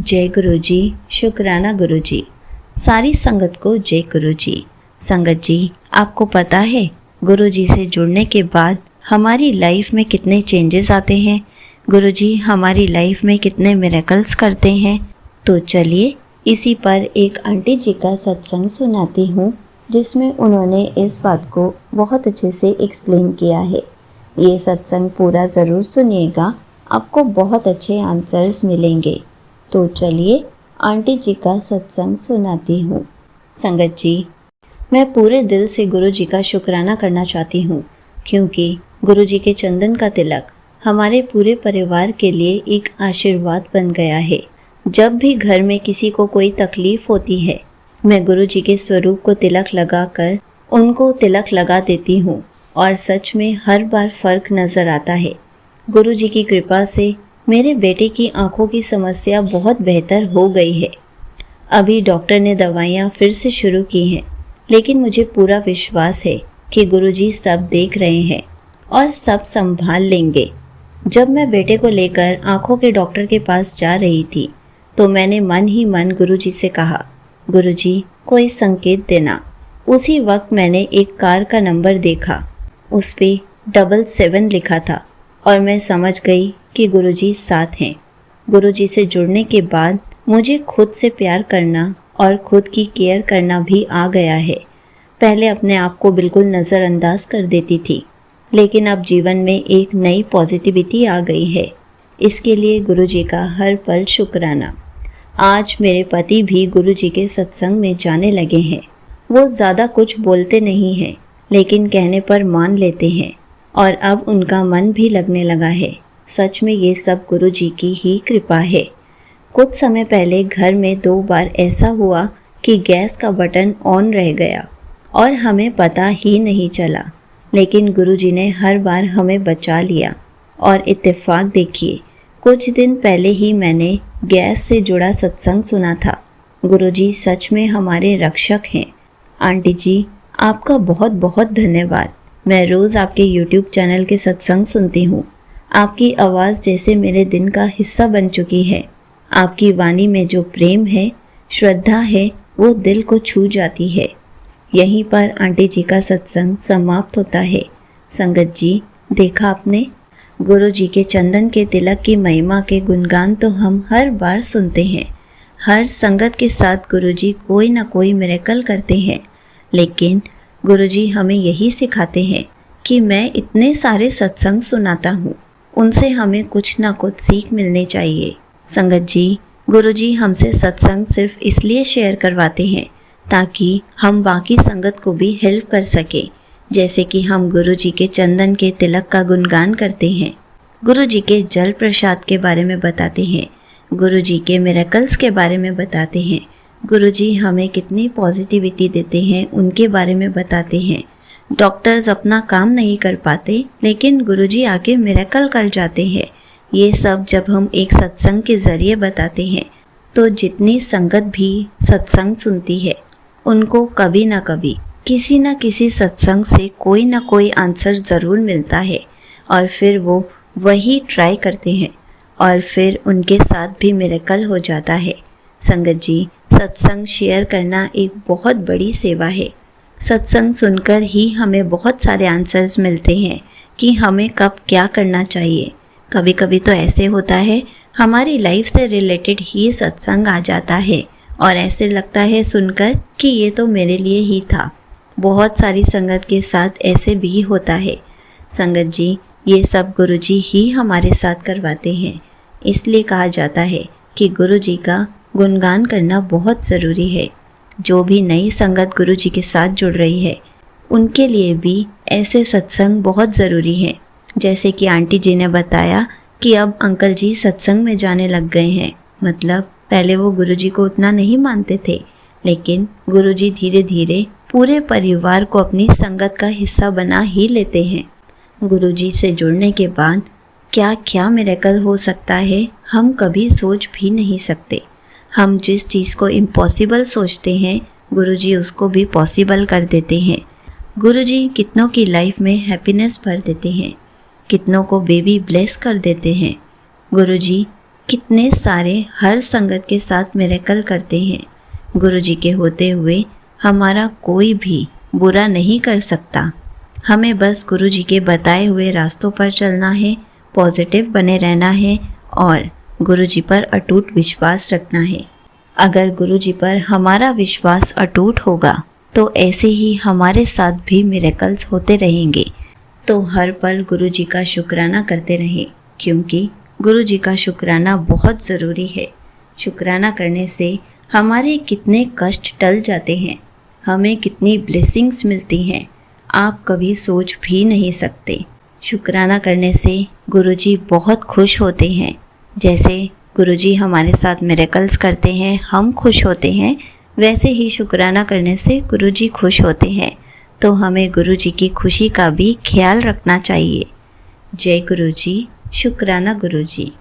जय गुरु जी। शुक्राना गुरु जी। सारी संगत को जय गुरु जी। संगत जी, आपको पता है गुरु जी से जुड़ने के बाद हमारी लाइफ में कितने चेंजेस आते हैं। गुरु जी हमारी लाइफ में कितने मिरेकल्स करते हैं। तो चलिए इसी पर एक आंटी जी का सत्संग सुनाती हूँ, जिसमें उन्होंने इस बात को बहुत अच्छे से एक्सप्लेन किया है। ये सत्संग पूरा ज़रूर सुनिएगा, आपको बहुत अच्छे आंसर्स मिलेंगे। तो चलिए आंटी जी का सत्संग सुनाती हूँ। संगत जी, मैं पूरे दिल से गुरु जी का शुक्राना करना चाहती हूँ, क्योंकि गुरु जी के चंदन का तिलक हमारे पूरे परिवार के लिए एक आशीर्वाद बन गया है। जब भी घर में किसी को कोई तकलीफ होती है, मैं गुरु जी के स्वरूप को तिलक लगाकर उनको तिलक लगा देती हूँ और सच में हर बार फ़र्क नज़र आता है। गुरु जी की कृपा से मेरे बेटे की आंखों की समस्या बहुत बेहतर हो गई है। अभी डॉक्टर ने दवाइयाँ फिर से शुरू की हैं, लेकिन मुझे पूरा विश्वास है कि गुरुजी सब देख रहे हैं और सब संभाल लेंगे। जब मैं बेटे को लेकर आंखों के डॉक्टर के पास जा रही थी, तो मैंने मन ही मन गुरुजी से कहा, गुरुजी कोई संकेत देना। उसी वक्त मैंने एक कार का नंबर देखा, उस पे 77 लिखा था और मैं समझ गई कि गुरुजी साथ हैं। गुरुजी से जुड़ने के बाद मुझे खुद से प्यार करना और खुद की केयर करना भी आ गया है। पहले अपने आप को बिल्कुल नज़रअंदाज कर देती थी, लेकिन अब जीवन में एक नई पॉजिटिविटी आ गई है। इसके लिए गुरुजी का हर पल शुक्राना। आज मेरे पति भी गुरुजी के सत्संग में जाने लगे हैं। वो ज़्यादा कुछ बोलते नहीं हैं, लेकिन कहने पर मान लेते हैं और अब उनका मन भी लगने लगा है। सच में ये सब गुरु जी की ही कृपा है। कुछ समय पहले घर में 2 बार ऐसा हुआ कि गैस का बटन ऑन रह गया और हमें पता ही नहीं चला, लेकिन गुरु जी ने हर बार हमें बचा लिया। और इत्तेफाक देखिए, कुछ दिन पहले ही मैंने गैस से जुड़ा सत्संग सुना था। गुरु जी सच में हमारे रक्षक हैं। आंटी जी, आपका बहुत बहुत धन्यवाद। मैं रोज़ आपके YouTube चैनल के सत्संग सुनती हूँ। आपकी आवाज़ जैसे मेरे दिन का हिस्सा बन चुकी है। आपकी वाणी में जो प्रेम है, श्रद्धा है, वो दिल को छू जाती है। यहीं पर आंटी जी का सत्संग समाप्त होता है। संगत जी, देखा आपने, गुरु जी के चंदन के तिलक की महिमा के गुणगान तो हम हर बार सुनते हैं। हर संगत के साथ गुरु जी कोई ना कोई मिरेकल करते हैं, लेकिन गुरु जी हमें यही सिखाते हैं कि मैं इतने सारे सत्संग सुनाता हूँ, उनसे हमें कुछ ना कुछ सीख मिलनी चाहिए। संगत जी, गुरुजी हमसे सत्संग सिर्फ इसलिए शेयर करवाते हैं ताकि हम बाकी संगत को भी हेल्प कर सके। जैसे कि हम गुरुजी के चंदन के तिलक का गुणगान करते हैं, गुरुजी के जल प्रसाद के बारे में बताते हैं, गुरुजी के मिरेकल्स के बारे में बताते हैं, गुरुजी हमें कितनी पॉजिटिविटी देते हैं उनके बारे में बताते हैं। डॉक्टर्स अपना काम नहीं कर पाते, लेकिन गुरुजी आके मिरेकल कर जाते हैं। ये सब जब हम एक सत्संग के ज़रिए बताते हैं, तो जितनी संगत भी सत्संग सुनती है, उनको कभी ना कभी किसी न किसी सत्संग से कोई ना कोई आंसर ज़रूर मिलता है और फिर वो वही ट्राई करते हैं और फिर उनके साथ भी मिरेकल हो जाता है। संगत जी, सत्संग शेयर करना एक बहुत बड़ी सेवा है। सत्संग सुनकर ही हमें बहुत सारे आंसर्स मिलते हैं कि हमें कब क्या करना चाहिए। कभी कभी तो ऐसे होता है, हमारी लाइफ से रिलेटेड ही सत्संग आ जाता है और ऐसे लगता है सुनकर कि ये तो मेरे लिए ही था। बहुत सारी संगत के साथ ऐसे भी होता है। संगत जी, ये सब गुरुजी ही हमारे साथ करवाते हैं। इसलिए कहा जाता है कि गुरुजी का गुणगान करना बहुत ज़रूरी है। जो भी नई संगत गुरु जी के साथ जुड़ रही है, उनके लिए भी ऐसे सत्संग बहुत ज़रूरी है। जैसे कि आंटी जी ने बताया कि अब अंकल जी सत्संग में जाने लग गए हैं। मतलब पहले वो गुरु जी को उतना नहीं मानते थे, लेकिन गुरु जी धीरे धीरे पूरे परिवार को अपनी संगत का हिस्सा बना ही लेते हैं। गुरु जी से जुड़ने के बाद क्या क्या मिरेकल हो सकता है, हम कभी सोच भी नहीं सकते। हम जिस चीज़ को इम्पॉसिबल सोचते हैं, गुरुजी उसको भी पॉसिबल कर देते हैं। गुरुजी कितनों की लाइफ में हैप्पीनेस भर देते हैं, कितनों को बेबी ब्लेस कर देते हैं। गुरुजी कितने सारे हर संगत के साथ मिरेकल करते हैं। गुरुजी के होते हुए हमारा कोई भी बुरा नहीं कर सकता। हमें बस गुरुजी के बताए हुए रास्तों पर चलना है, पॉजिटिव बने रहना है और गुरुजी पर अटूट विश्वास रखना है। अगर गुरुजी पर हमारा विश्वास अटूट होगा तो ऐसे ही हमारे साथ भी मिरेकल्स होते रहेंगे। तो हर पल गुरुजी का शुक्राना करते रहें, क्योंकि गुरुजी का शुक्राना बहुत ज़रूरी है। शुक्राना करने से हमारे कितने कष्ट टल जाते हैं, हमें कितनी ब्लेसिंग्स मिलती हैं, आप कभी सोच भी नहीं सकते। शुक्राना करने से गुरुजी बहुत खुश होते हैं। जैसे गुरुजी हमारे साथ मिरेकल्स करते हैं, हम खुश होते हैं, वैसे ही शुक्राना करने से गुरुजी खुश होते हैं। तो हमें गुरुजी की खुशी का भी ख्याल रखना चाहिए। जय गुरुजी, शुक्राना गुरुजी।